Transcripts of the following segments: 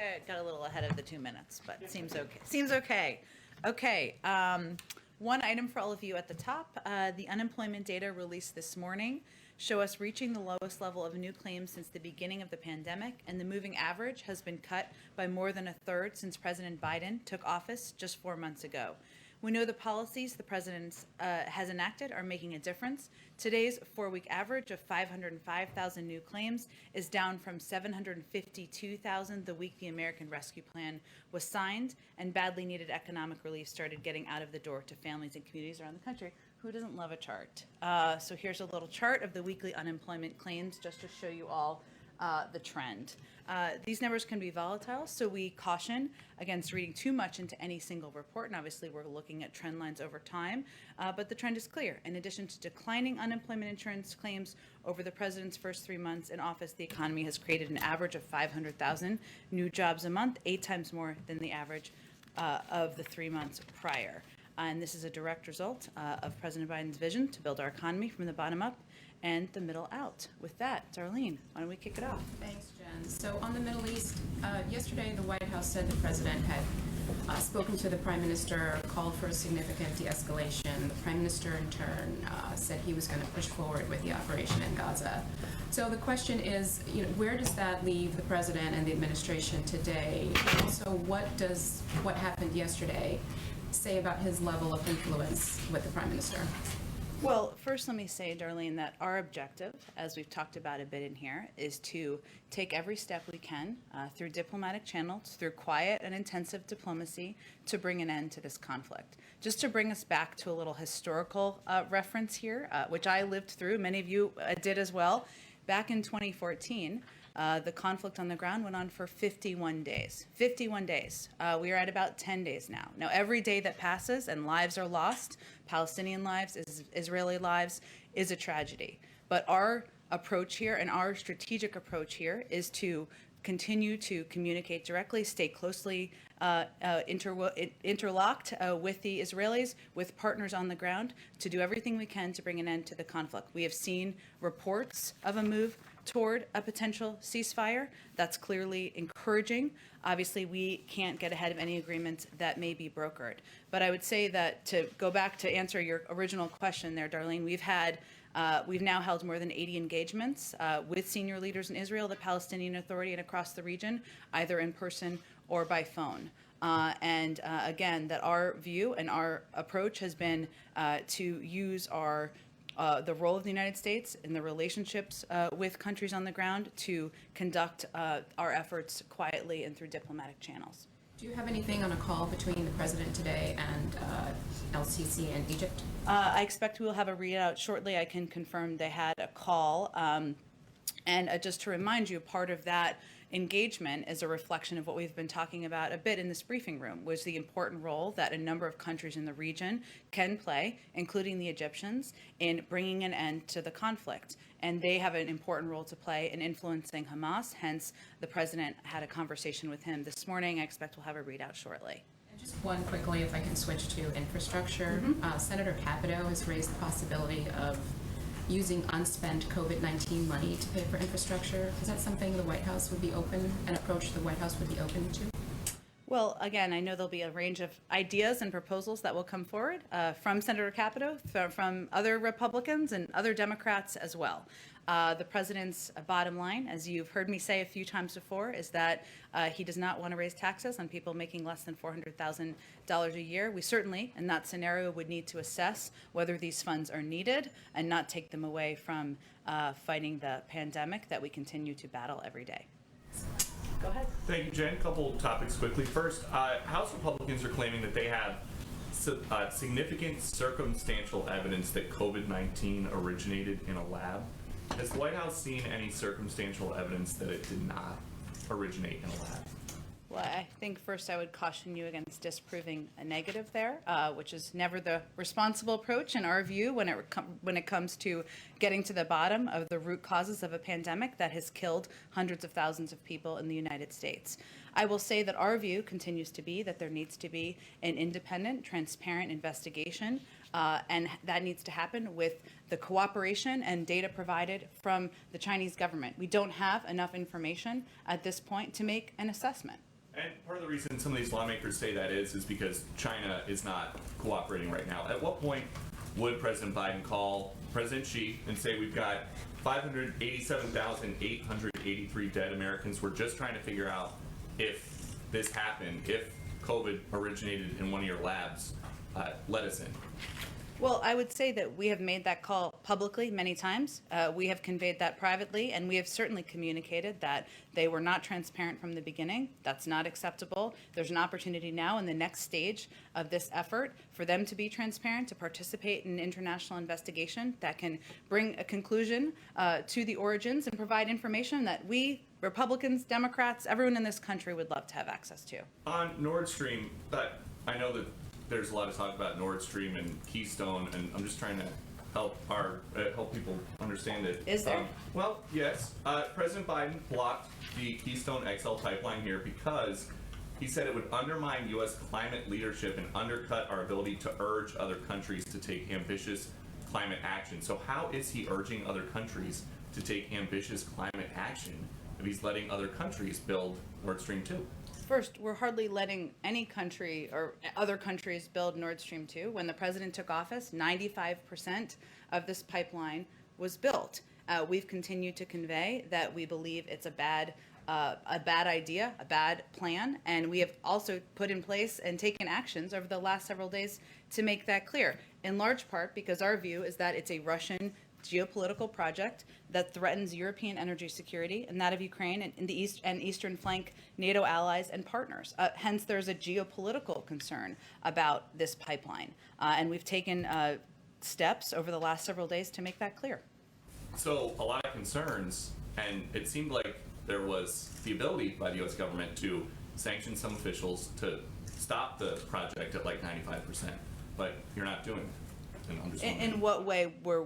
I got a little ahead of the 2 minutes, but it seems okay. Seems okay. Okay. One item for all of you at the top. The unemployment data released this morning show us reaching the lowest level of new claims since the beginning of the pandemic, and the moving average has been cut by more than a third since President Biden took office just 4 months ago. We know the policies the president has enacted are making a difference. Today's 4-week average of 505,000 new claims is down from 752,000 the week the American Rescue Plan was signed, and badly needed economic relief started getting out of the door to families and communities around the country. Who doesn't love a chart? So here's a little chart of the weekly unemployment claims just to show you all the trend. These numbers can be volatile, so we caution against reading too much into any single report, and obviously we're looking at trend lines over time, but the trend is clear. In addition to declining unemployment insurance claims over the president's first 3 months in office, the economy has created an average of 500,000 new jobs a month, 8 times more than the average of the 3 months prior. And this is a direct result of President Biden's vision to build our economy from the bottom up and the middle out. With that, Darlene, why don't we kick it off? Thanks, Jen. So on the Middle East, yesterday the White House said the president had spoken to the Prime Minister, called for a significant de-escalation. The Prime Minister, in turn, said he was going to push forward with the operation in Gaza. So the question is, where does that leave the president and the administration today? And also, what happened yesterday say about his level of influence with the Prime Minister? Well, first let me say, Darlene, that our objective, as we've talked about a bit in here, is to take every step we can through diplomatic channels, through quiet and intensive diplomacy, to bring an end to this conflict. Just to bring us back to a little historical reference here, which I lived through, many of you did as well. Back in 2014, the conflict on the ground went on for 51 days. 51 days. We are at about 10 days now. Now, every day that passes and lives are lost, Palestinian lives, Israeli lives, is a tragedy. But our approach here and our strategic approach here is to continue to communicate directly, stay closely interlocked with the Israelis, with partners on the ground, to do everything we can to bring an end to the conflict. We have seen reports of a move toward a potential ceasefire. That's clearly encouraging. Obviously, we can't get ahead of any agreements that may be brokered. But I would say that, to go back to answer your original question there, Darlene, we've now held more than 80 engagements with senior leaders in Israel, the Palestinian Authority, and across the region, either in person or by phone. Again, that our view and our approach has been to use the role of the United States in the relationships with countries on the ground to conduct our efforts quietly and through diplomatic channels. Do you have anything on a call between the president today and LCC and Egypt? I expect we will have a readout shortly. I can confirm they had a call. And just to remind you, part of that engagement is a reflection of what we've been talking about a bit in this briefing room, was the important role that a number of countries in the region can play, including the Egyptians, in bringing an end to the conflict. And they have an important role to play in influencing Hamas. Hence, the president had a conversation with him this morning. I expect we'll have a readout shortly. And just one quickly, if I can switch to infrastructure. Senator Capito has raised the possibility of using unspent COVID-19 money to pay for infrastructure. Is that something the White House would be open, an approach the White House would be open to? Well, again, I know there'll be a range of ideas and proposals that will come forward from Senator Capito, from other Republicans and other Democrats as well. The president's bottom line, as you've heard me say a few times before, is that he does not want to raise taxes on people making less than $400,000 a year. We certainly, in that scenario, would need to assess whether these funds are needed and not take them away from fighting the pandemic that we continue to battle every day. Go ahead. Thank you, Jen. A couple topics quickly. First, House Republicans are claiming that they have significant circumstantial evidence that COVID-19 originated in a lab. Has the White House seen any circumstantial evidence that it did not originate in a lab? Well, I think first I would caution you against disproving a negative there, which is never the responsible approach in our view when it comes to getting to the bottom of the root causes of a pandemic that has killed hundreds of thousands of people in the United States. I will say that our view continues to be that there needs to be an independent, transparent investigation, and that needs to happen with the cooperation and data provided from the Chinese government. We don't have enough information at this point to make an assessment. And part of the reason some of these lawmakers say that is because China is not cooperating right now. At what point would President Biden call President Xi and say we've got 587,883 dead Americans? We're just trying to figure out if this happened, if COVID originated in one of your labs. Let us in. Well, I would say that we have made that call publicly many times. We have conveyed that privately, and we have certainly communicated that they were not transparent from the beginning. That's not acceptable. There's an opportunity now in the next stage of this effort for them to be transparent, to participate in an international investigation that can bring a conclusion to the origins and provide information that we, Republicans, Democrats, everyone in this country would love to have access to. On Nord Stream, I know that there's a lot of talk about Nord Stream and Keystone, and I'm just trying to help people understand it. Is there? Well, yes. President Biden blocked the Keystone XL pipeline here because he said it would undermine U.S. climate leadership and undercut our ability to urge other countries to take ambitious climate action. So how is he urging other countries to take ambitious climate action if he's letting other countries build Nord Stream 2? First, we're hardly letting any country or other countries build Nord Stream 2. When the president took office, 95% of this pipeline was built. We've continued to convey that we believe it's a bad idea, a bad plan, and we have also put in place and taken actions over the last several days to make that clear, in large part because our view is that it's a Russian geopolitical project that threatens European energy security and that of Ukraine and in the east and eastern flank NATO allies and partners. Hence, there's a geopolitical concern about this pipeline, and we've taken steps over the last several days to make that clear. So a lot of concerns, and it seemed like there was the ability by the U.S. government to sanction some officials to stop the project at like 95%, but you're not doing it. And I'm just In what way we're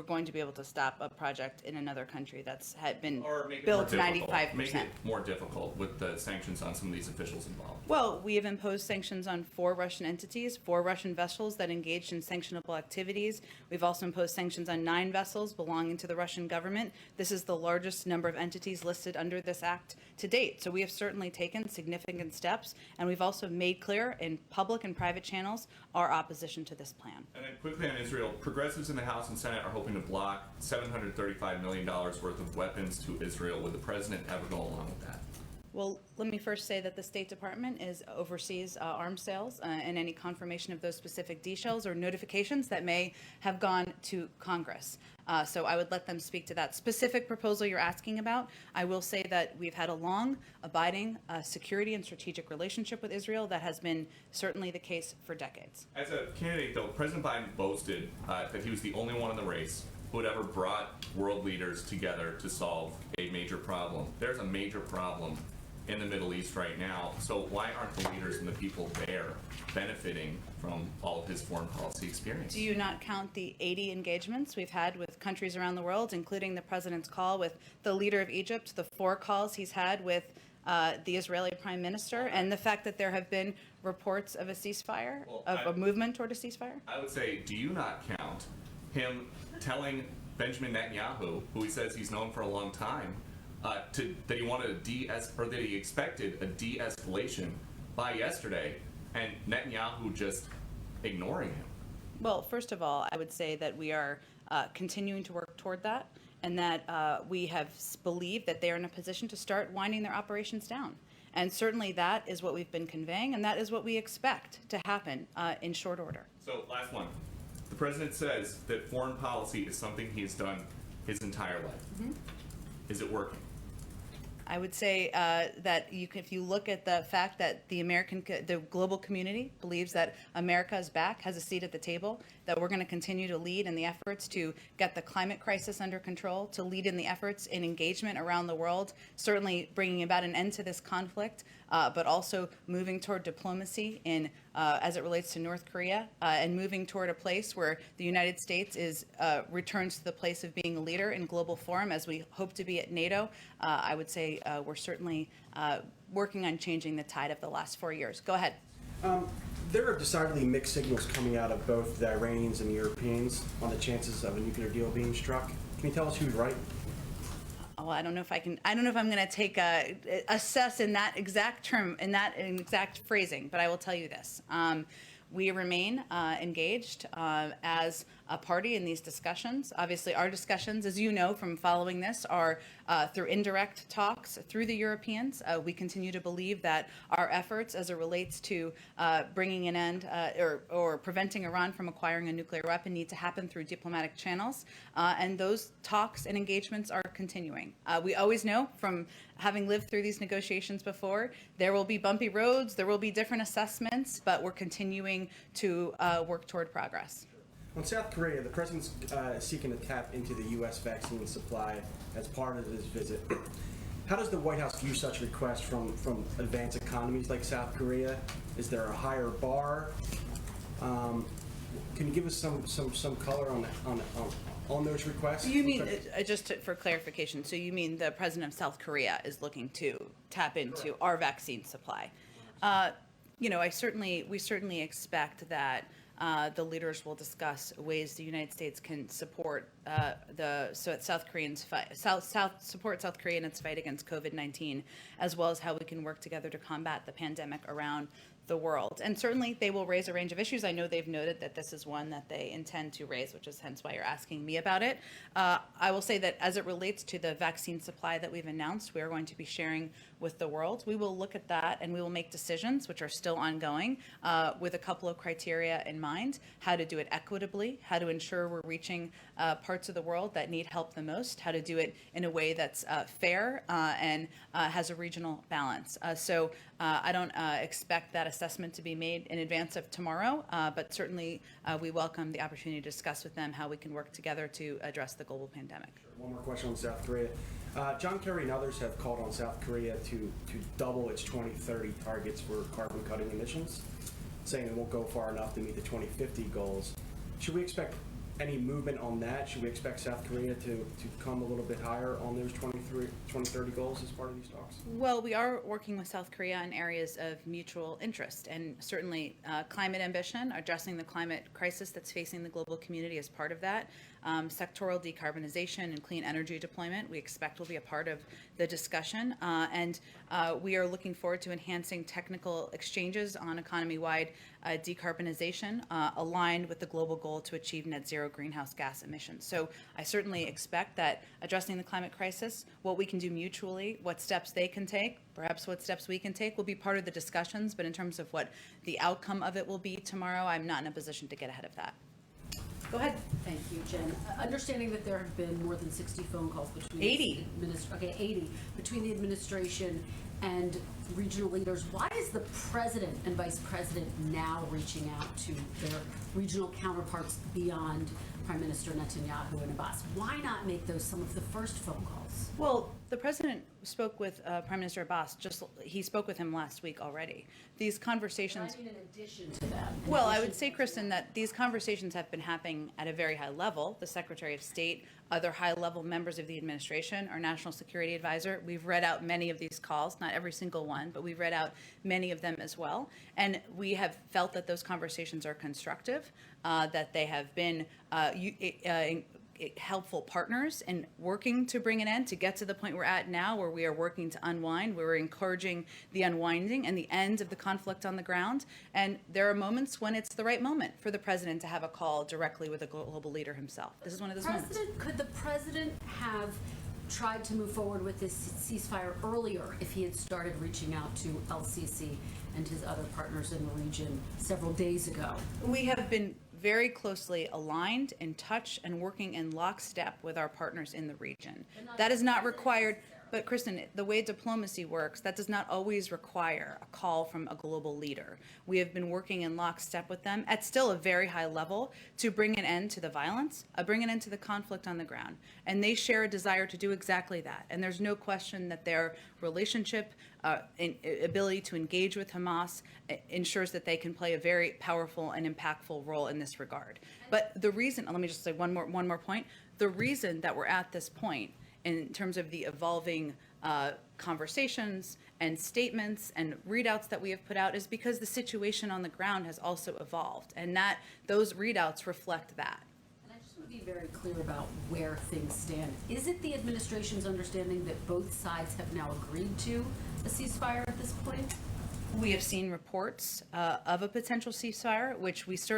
going to be able to stop a project in another country that's had been or make it built more difficult. 95%? Make it more difficult with the sanctions on some of these officials involved. Well, we have imposed sanctions on 4 Russian entities, 4 Russian vessels that engaged in sanctionable activities. We've also imposed sanctions on 9 vessels belonging to the Russian government. This is the largest number of entities listed under this act to date. So we have certainly taken significant steps, and we've also made clear in public and private channels our opposition to this plan. And then quickly on Israel, progressives in the House and Senate are hoping to block $735 million worth of weapons to Israel. Would the president ever go along with that? Well, let me first say that the State Department oversees arms sales and any confirmation of those specific details or notifications that may have gone to Congress. So I would let them speak to that specific proposal you're asking about. I will say that we've had a long, abiding security and strategic relationship with Israel that has been certainly the case for decades. As a candidate, though, President Biden boasted that he was the only one in the race who had ever brought world leaders together to solve a major problem. There's a major problem in the Middle East right now. So why aren't the leaders and the people there benefiting from all of his foreign policy experience? Do you not count the 80 engagements we've had with countries around the world, including the president's call with the leader of Egypt, the 4 calls he's had with the Israeli prime minister, and the fact that there have been reports of a ceasefire, a movement toward a ceasefire? I would say, do you not count him telling Benjamin Netanyahu, who he says he's known for a long time, that he wanted that he expected a de-escalation by yesterday, and Netanyahu just ignoring him? Well, first of all, I would say that we are continuing to work toward that, and that we have believed that they are in a position to start winding their operations down. And certainly that is what we've been conveying, and that is what we expect to happen in short order. So, last one. The president says that foreign policy is something he's done his entire life. Mm-hmm. Is it working? I would say that if you look at the fact that the global community believes that America is back, has a seat at the table, that we're going to continue to lead in the efforts to get the climate crisis under control, to lead in the efforts in engagement around the world, certainly bringing about an end to this conflict, but also moving toward diplomacy as it relates to North Korea, and moving toward a place where the United States returns to the place of being a leader in global forum, as we hope to be at NATO. I would say we're certainly working on changing the tide of the last 4 years. Go ahead. There are decidedly mixed signals coming out of both the Iranians and the Europeans on the chances of a nuclear deal being struck. Can you tell us who's right? well, I don't know if I'm going to take assess in that exact term, in that exact phrasing, but I will tell you this. We remain engaged as a party in these discussions. Obviously, our discussions, as you know from following this, are through indirect talks through the Europeans. We continue to believe that our efforts as it relates to bringing an end or preventing Iran from acquiring a nuclear weapon need to happen through diplomatic channels. And those talks and engagements are continuing. We always know from having lived through these negotiations before, there will be bumpy roads, there will be different assessments, but we're continuing to work toward progress. On South Korea, the president's seeking to tap into the U.S. vaccine supply as part of his visit. How does the White House view such requests from advanced economies like South Korea? Is there a higher bar? Can you give us some color on those requests? You mean, for clarification, so you mean the president of South Korea is looking to tap into our vaccine supply? We certainly expect that the leaders will discuss ways the United States can support South Korea in its fight against COVID-19, as well as how we can work together to combat the pandemic around the world. And certainly they will raise a range of issues. I know they've noted that this is one that they intend to raise, which is hence why you're asking me about it. I will say that as it relates to the vaccine supply that we've announced, we are going to be sharing with the world. We will look at that and we will make decisions, which are still ongoing, with a couple of criteria in mind: how to do it equitably, how to ensure we're reaching parts of the world that need help the most, how to do it in a way that's fair and has a regional balance. So I don't expect that assessment to be made in advance of tomorrow, but certainly we welcome the opportunity to discuss with them how we can work together to address the global pandemic. One more question on South Korea. John Kerry and others have called on South Korea to double its 2030 targets for carbon cutting emissions, saying it won't go far enough to meet the 2050 goals. Should we expect any movement on that? Should we expect South Korea to come a little bit higher on those 2030 goals as part of these talks? Well, we are working with South Korea in areas of mutual interest, and certainly climate ambition, addressing the climate crisis that's facing the global community as part of that. Sectoral decarbonization and clean energy deployment, we expect will be a part of the discussion. And we are looking forward to enhancing technical exchanges on economy-wide decarbonization aligned with the global goal to achieve net zero greenhouse gas emissions. So I certainly expect that addressing the climate crisis, what we can do mutually, what steps they can take, perhaps what steps we can take, will be part of the discussions. But in terms of what the outcome of it will be tomorrow, I'm not in a position to get ahead of that. Go ahead. Thank you, Jen. Understanding that there have been more than 60 phone calls between 80. 80 between the administration and regional leaders, why is the president and vice president now reaching out to their regional counterparts beyond Prime Minister Netanyahu and Abbas? Why not make those some of the first phone calls? Well, the president spoke with Prime Minister Abbas. He spoke with him last week already. These conversations. I mean, in addition to that. Well, I would say, Kristen, that these conversations have been happening at a very high level. The Secretary of State, other high-level members of the administration, our National Security Advisor. We've read out many of these calls, not every single one, but we've read out many of them as well. And we have felt that those conversations are constructive, that they have been helpful partners in working to bring an end, to get to the point we're at now where we are working to unwind. We're encouraging the unwinding and the end of the conflict on the ground. And there are moments when it's the right moment for the president to have a call directly with a global leader himself. This is one of those moments. Could the president have tried to move forward with this ceasefire earlier if he had started reaching out to LCC and his other partners in the region several days ago? We have been very closely aligned, in touch, and working in lockstep with our partners in the region. That is not required. But Kristen, the way diplomacy works, that does not always require a call from a global leader. We have been working in lockstep with them at still a very high level to bring an end to the violence, bring an end to the conflict on the ground. And they share a desire to do exactly that. And there's no question that their relationship, ability to engage with Hamas ensures that they can play a very powerful and impactful role in this regard. But the reason, let me just say one more point, the reason that we're at this point in terms of the evolving conversations and statements and readouts that we have put out is because the situation on the ground has also evolved, and that those readouts reflect that. And I just Be very clear about where things stand. Is it the administration's understanding that both sides have now agreed to a ceasefire at this point? We have seen reports of a potential ceasefire, which we certainly